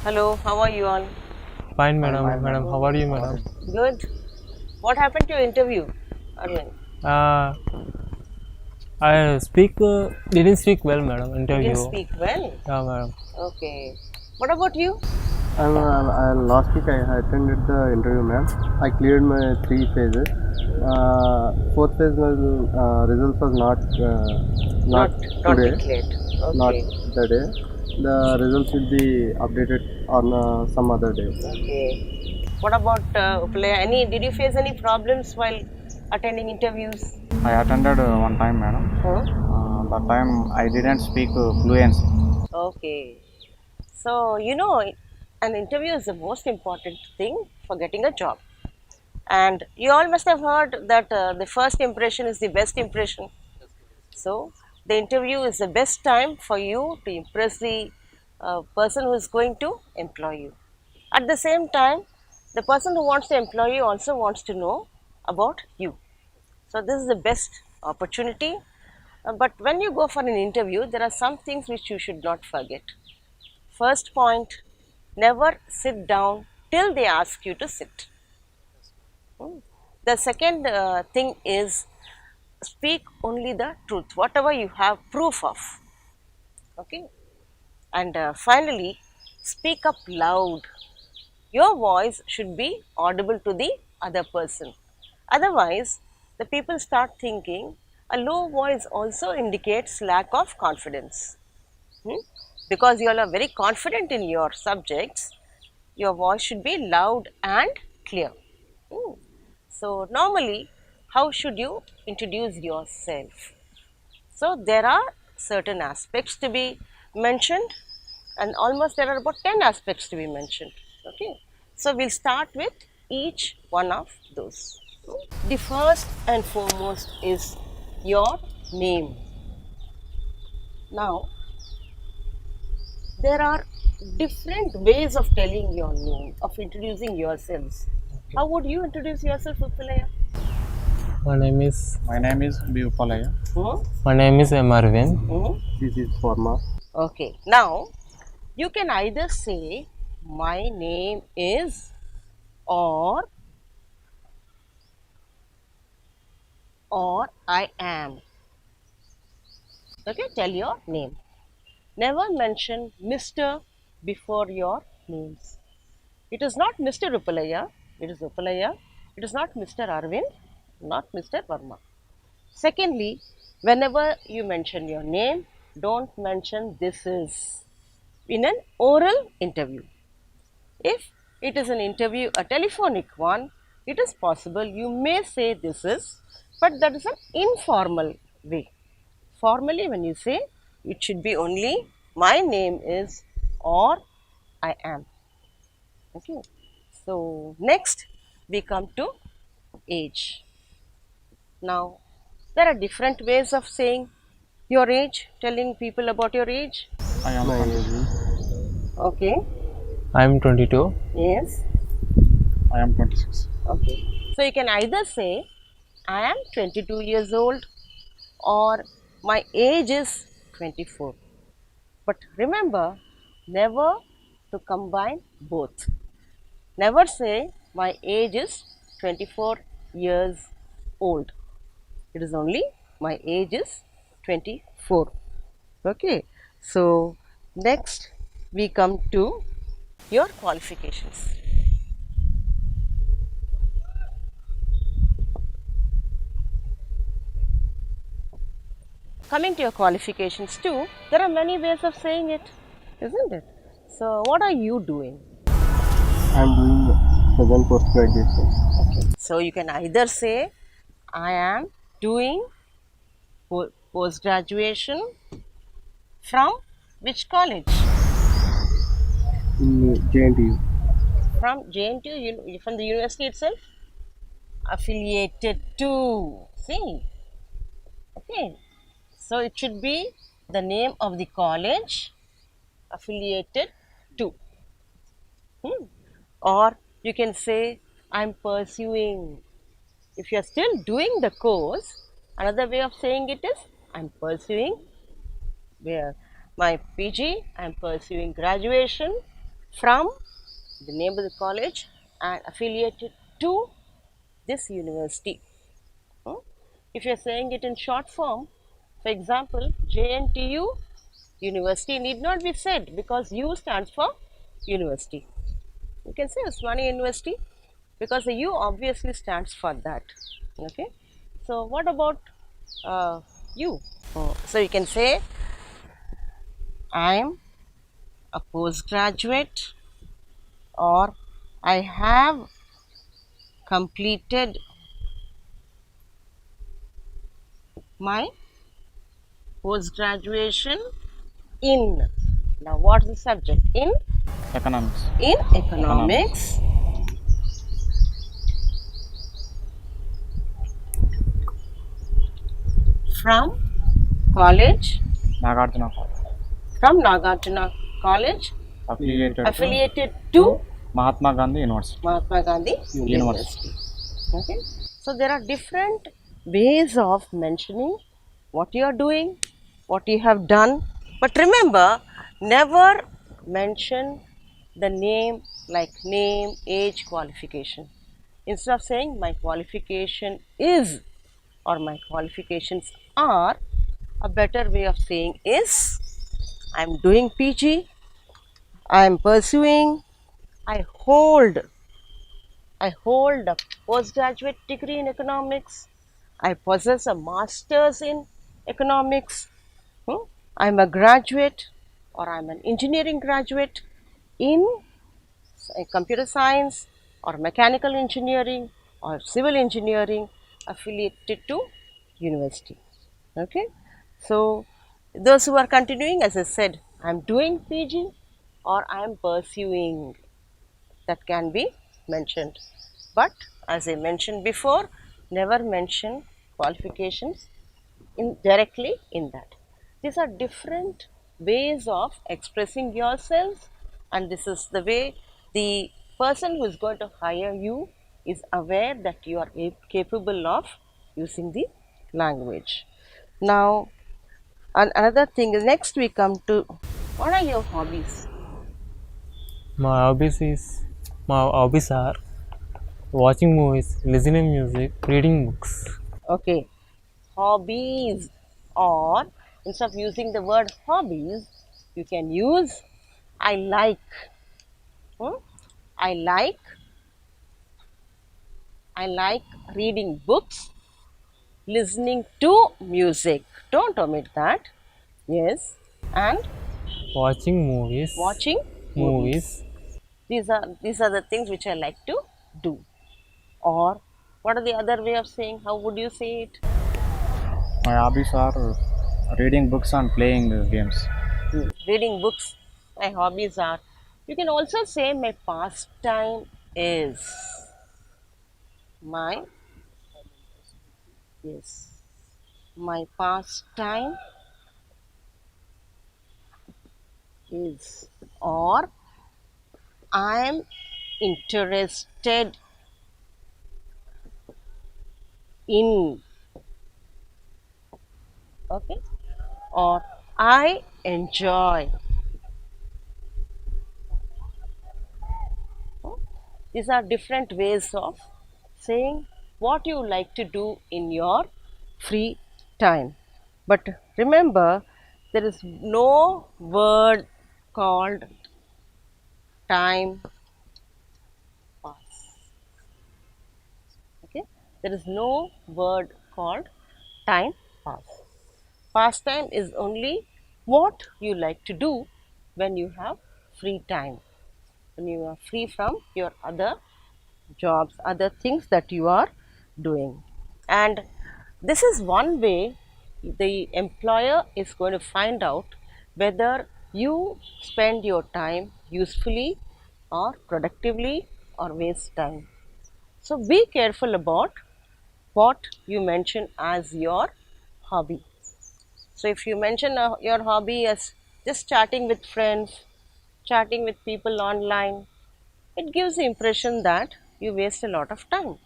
Hello, how are you all? Fine, madam. How are you, madam? Good. What happened to your interview, Arvind? Uh, I didn't speak well, madam. You didn't Interview. speak well. Yeah, madam. Okay. What about you? Last week I attended the interview, ma'am. I cleared my three phases. Fourth phase was, results was not Not today, declared. not Okay. the day. The results will be updated on some other day. Okay. What about Upalaya? Did you face any problems while attending interviews? I attended one time, madam. Huh? That time I didn't speak fluency. Okay. So, an interview is the most important thing for getting a job. And you all must have heard that the first impression is the best impression. So, the interview is the best time for you to impress the person who is going to employ you. At the same time, the person who wants to employ you also wants to know about you. So, this is the best opportunity. But when you go for an interview, there are some things which you should not forget. First point, never sit down till they ask you to sit. The second thing is speak only the truth, whatever you have proof of. Okay. And finally, speak up loud. Your voice should be audible to the other person. Otherwise, the people start thinking a low voice also indicates lack of confidence. Hmm? Because you all are very confident in your subjects, your voice should be loud and clear. Hmm. So, normally, how should you introduce yourself? So, there are certain aspects to be mentioned, and almost there are about 10 aspects to be mentioned. Okay. So, we'll start with each one of those. The first and foremost is your name. Now, there are different ways of telling your name, of introducing yourselves. How would you introduce yourself, Uppalaya? My name is My name is Vivekananda. Hmm? my name is Marvin. Hmm? This is forma. Okay. Now, you can either say, my name is, or I am. Okay, tell your name. Never mention Mr. before your names. It is not Mr. Uppalaya, it is Uppalaya. It is not Mr. Arvind, not Mr. Verma. Secondly, whenever you mention your name, don't mention this is in an oral interview. If it is an interview, a telephonic one, it is possible you may say this is, but that is an informal way. Formally, when you say, it should be only my name is or I am. Okay. So, next we come to age. Now, there are different ways of saying your age, telling people about your age. I am My 20. age is Okay. I am 22. Yes. I am 26. Okay. So, you can either say I am 22 years old or my age is 24. But remember, never to combine both. Never say my age is 24 years old. It is only my age is 24. Okay. So, next we come to your qualifications. Coming to your qualifications too, there are many ways of saying it, isn't it? So, what are you doing? I'm doing present post graduation. Okay. So, you can either say I am doing post graduation from which college? In JNTU. From JNTU, from the university itself? Affiliated to. See? Okay. So, it should be the name of the college affiliated to. Or you can say, I'm pursuing. If you are still doing the course, another way of saying it is, I'm pursuing where my PG, I'm pursuing graduation from the name of the college and affiliated to this university. Hmm? If you are saying it in short form, for example, JNTU university need not be said because U stands for university. You can say Usmania University because the U obviously stands for that. Okay. So what about you? So you can say I am a postgraduate, or I have completed my post graduation in. Now what is the subject? Economics. In Economics. economics from college, Nagarjuna College. from Nagarjuna College affiliated to Mahatma Gandhi University. Mahatma Gandhi University. Okay. So there are different ways of mentioning what you are doing, what you have done. But remember, never mention the name like name, age, qualification. Instead of saying my qualification is or my qualifications are, a better way of saying is I am doing PG, I am pursuing, I hold I hold a postgraduate degree in economics. I possess a master's in economics. I'm a graduate or I'm an engineering graduate in computer science or mechanical engineering or civil engineering affiliated to university. Okay. So those who are continuing, as I said, I'm doing PG or I'm pursuing, that can be mentioned. But as I mentioned before, never mention qualifications directly in that. These are different ways of expressing yourself, and this is the way the person who is going to hire you is aware that you are capable of using the language. Now, another thing is, next we come to what are your hobbies? My hobbies are watching movies, listening music, reading books. Okay, hobbies, or instead of using the word hobbies, you can use I like. Hmm? I like I like reading books, listening to music. Don't omit that. Yes, and Watching movies, watching movies. movies. These are the things which I like to do. Or what are the other way of saying? How would you say it? My hobbies are reading books and playing games. Reading books. My hobbies are. You can also say my pastime is. My yes. My pastime is, or I am interested in. Okay, or I enjoy. These are different ways of saying what you like to do in your free time. But remember, there is no word called time pass. Okay, there is no word called time pass. Pastime is only what you like to do when you have free time, when you are free from your other jobs, other things that you are doing. And this is one way the employer is going to find out whether you spend your time usefully or productively or waste time. So be careful about what you mention as your hobby. So if you mention your hobby as just chatting with friends, chatting with people online, it gives the impression that you waste a lot of time.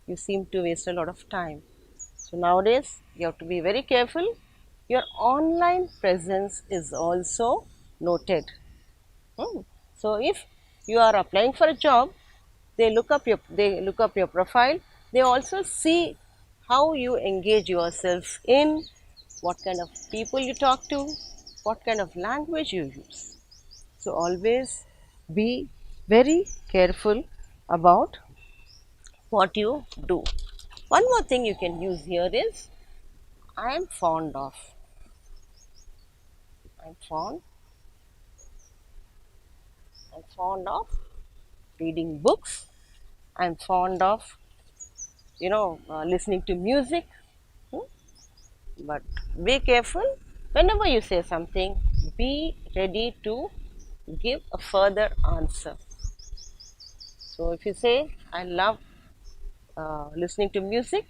You seem to waste a lot of time. So nowadays, you have to be very careful. Your online presence is also noted. So if you are applying for a job, they look up your profile. They also see how you engage yourself in, what kind of people you talk to, what kind of language you use. So always be very careful about what you do. One more thing you can use here is I am fond of. I'm fond. I'm fond of reading books. I'm fond of listening to music. Hmm? But be careful. Whenever you say something, be ready to give a further answer. So if you say I love listening to music,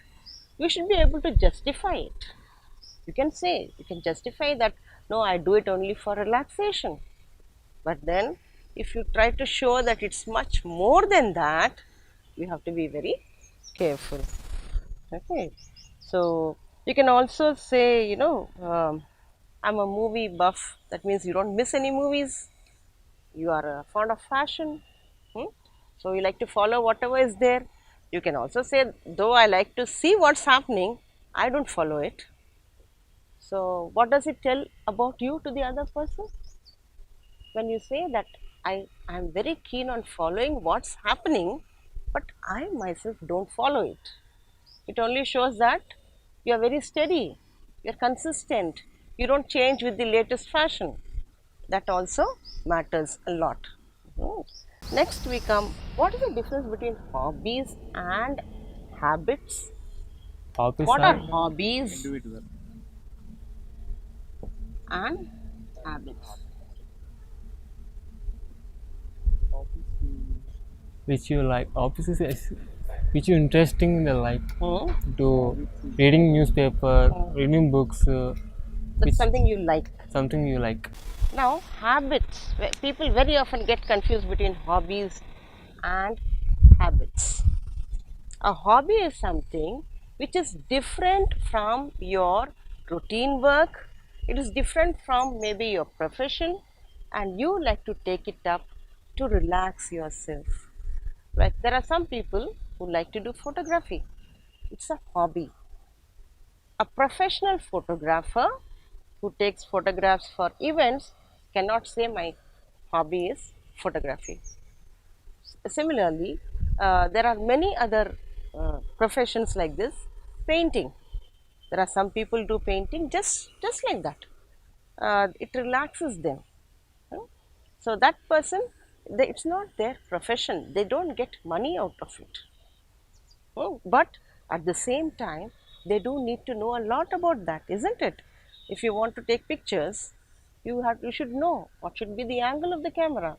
you should be able to justify it. You can justify that, no, I do it only for relaxation. But then if you try to show that it's much more than that, you have to be very careful. Okay. So you can also say, I'm a movie buff. That means you don't miss any movies. You are fond of fashion. Hmm? So you like to follow whatever is there. You can also say, though I like to see what's happening, I don't follow it. So what does it tell about you to the other person? When you say that I'm very keen on following what's happening, but I myself don't follow it. It only shows that you are very steady, you're consistent, you don't change with the latest fashion. That also matters a lot. Mhm. Next we come, what is the difference between hobbies and habits? Hobbies What are are hobbies Individual. and habits? which you like. Hobbies is which you interesting in the like Hmm? to reading newspaper, reading books, which That's something you like. something you like. Now, habits. People very often get confused between hobbies and habits. A hobby is something which is different from your routine work. It is different from maybe your profession, and you like to take it up to relax yourself. Like there are some people who like to do photography. It's a hobby. A professional photographer who takes photographs for events cannot say my hobby is photography. Similarly, there are many other professions like this. Painting. There are some people do painting just like that. It relaxes them. Hmm? So that person, it's not their profession. They don't get money out of it. But at the same time, they do need to know a lot about that, isn't it? If you want to take pictures, you should know what should be the angle of the camera,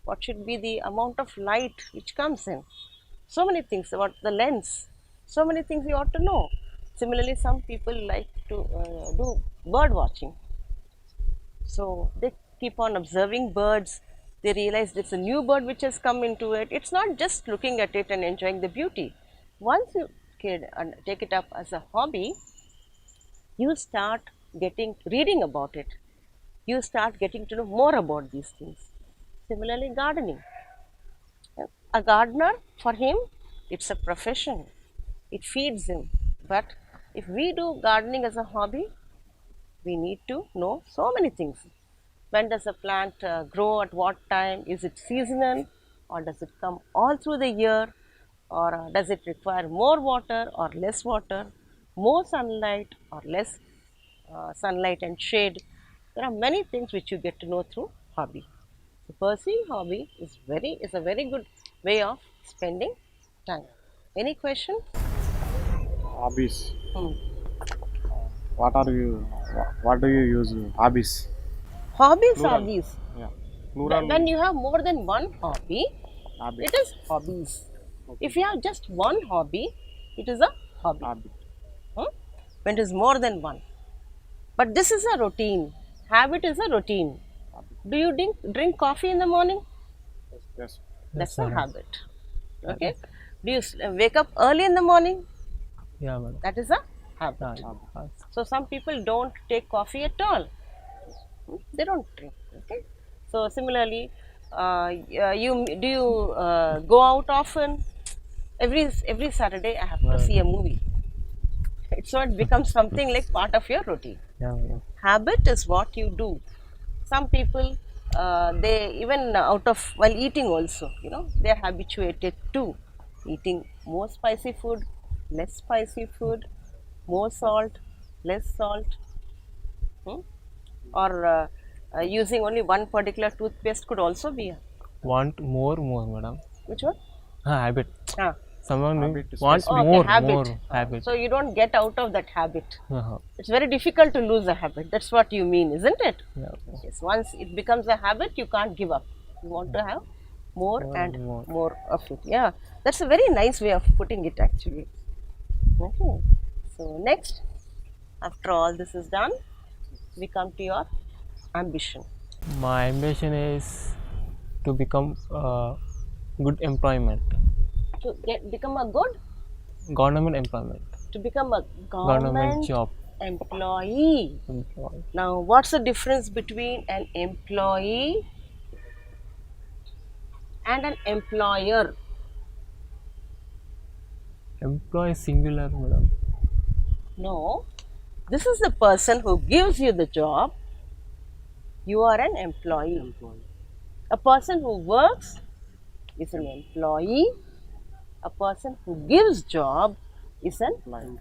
what should be the amount of light which comes in. So many things about the lens, so many things you ought to know. Similarly, some people like to do bird watching. So they keep on observing birds. They realize it's a new bird which has come into it. It's not just looking at it and enjoying the beauty. Once you take it up as a hobby, you start getting reading about it. You start getting to know more about these things. Similarly, gardening. A gardener, for him, it's a profession. It feeds him. But if we do gardening as a hobby, we need to know so many things. When does a plant grow, at what time? Is it seasonal, or does it come all through the year, or does it require more water or less water, more sunlight or less sunlight and shade? There are many things which you get to know through hobby. So pursuing hobby is a very good way of spending time. Any question? Hobbies. Hmm. What are you? What do you use? Hobbies. Hobbies are Plural. these. Yeah. When Plural you have more than one hobby, habit. it is hobbies. If you have just one hobby, it is a hobby. Habit. Hmm? When it is more than one. But this is a routine. Habit is a routine. Do you drink coffee in the morning? Yes. That's Yes, a sir. habit. Okay. Do you wake up early in the morning? Yeah, madam. That is a habit. Yeah. So some people don't take coffee at all. They don't drink. Okay. So similarly, You go out often? Every Saturday I have to see a movie. So it becomes something like part of your routine. Yeah, yeah. Habit is what you do. Some people, they even out of while eating also, they are habituated to eating more spicy food, less spicy food, more salt, less salt, hmm? or using only one particular toothpaste could also be a, Want more, madam. which one? Habit. Ah, Someone Habit, wants okay, more habit. habit. So you don't get out of that habit. Uh-huh. It's very difficult to lose a habit. That's what you mean, isn't it? Yeah. Yes. Once it becomes a habit, you can't give up. You want to have more and more. more of it. Yeah, that's a very nice way of putting it, actually. Okay. So next, after all this is done, we come to your ambition. My ambition is to become good employment, To become a good, government employment, to become a government job. employee. Now, what's the difference between an employee and an employer? Employee singular, madam. No, this is the person who gives you the job. You are an employee. A person who works is an employee. A person who gives job is an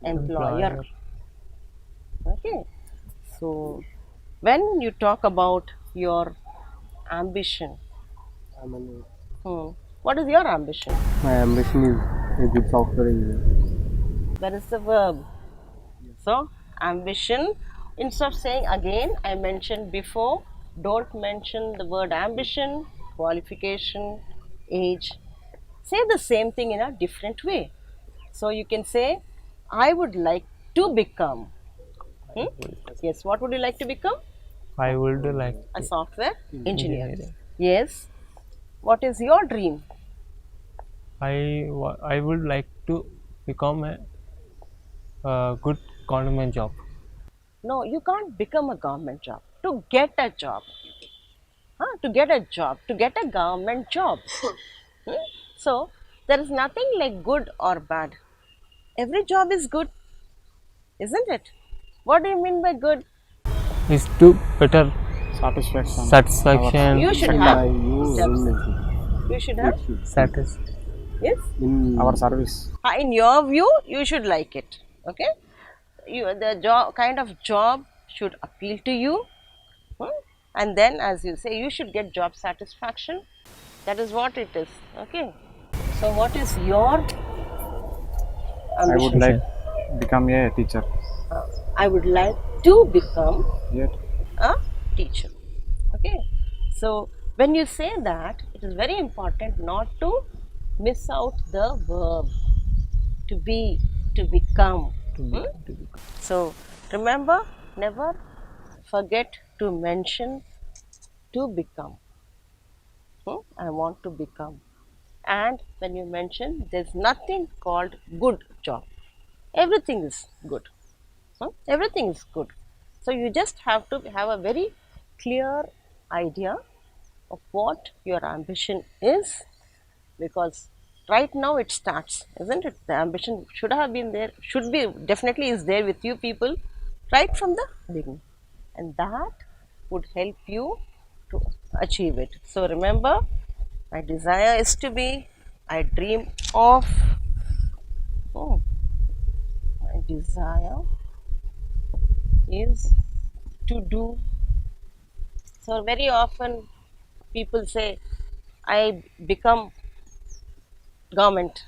employer. Okay. So, when you talk about your ambition, what is your ambition? My ambition is a good software engineer. That is the verb. So, ambition, instead of saying again, I mentioned before, don't mention the word ambition, qualification, age. Say the same thing in a different way. So, you can say, I would like to become. Yes, what would you like to become? I would like A software engineer. engineering. Yes. What is your dream? I would like to become a good government job. No, you can't become a government job. To get a job. To get a job, to get a government job. So, there is nothing like good or bad. Every job is good, isn't it? What do you mean by good? Is to better Satisfaction. You should In have my you steps. in You should have. satis. Yes. Our service. In your view, you should like it. Okay. The job kind of job should appeal to you. And then, as you say, you should get job satisfaction. That is what it is. Okay. So, what is your I would ambition? like become a teacher. I would like to become Yet, a teacher. Okay. So, when you say that, it is very important not to miss out the verb to be, to become. So, remember, never forget to mention to become. I want to become. And when you mention, there's nothing called good job. Everything is good. Everything is good. So you just have to have a very clear idea of what your ambition is, because right now it starts, isn't it? The ambition should have been there, should be, definitely is there with you people right from the beginning, and that would help you to achieve it. So remember, my desire is to be, I dream of, my desire is to do. So very often people say, I become government.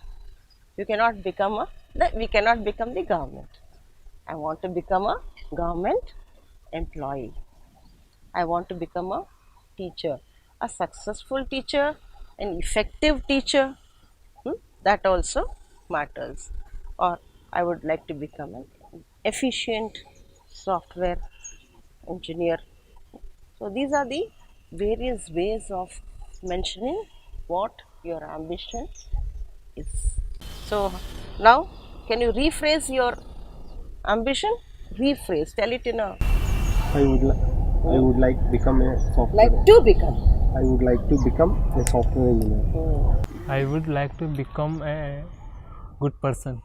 You cannot become we cannot become the government. I want to become a government employee. I want to become a teacher, a successful teacher, an effective teacher. That also matters. Or I would like to become an efficient software engineer. So these are the various ways of mentioning what your ambition is. So now, can you rephrase your ambition? Rephrase. Tell it in a I would like become a software. like to become. I would like to become a software engineer. I would like to become a good person.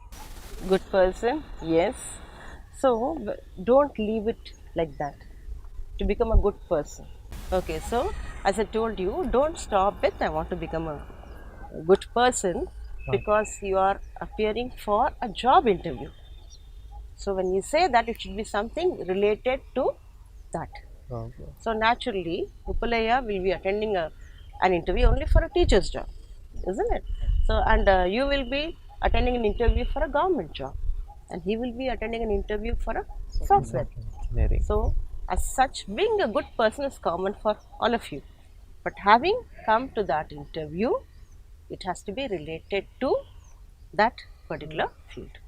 Good person, yes. So don't leave it like that. To become a good person. Okay, so as I told you, don't stop with I want to become a good person because you are appearing for a job interview. So when you say that, it should be something related to that. Okay. So naturally, Upalaya will be attending an interview only for a teacher's job, isn't it? So and you will be attending an interview for a government job, and he will be attending an interview for a software. Engineering. So as such, being a good person is common for all of you. But having come to that interview, it has to be related to that particular field.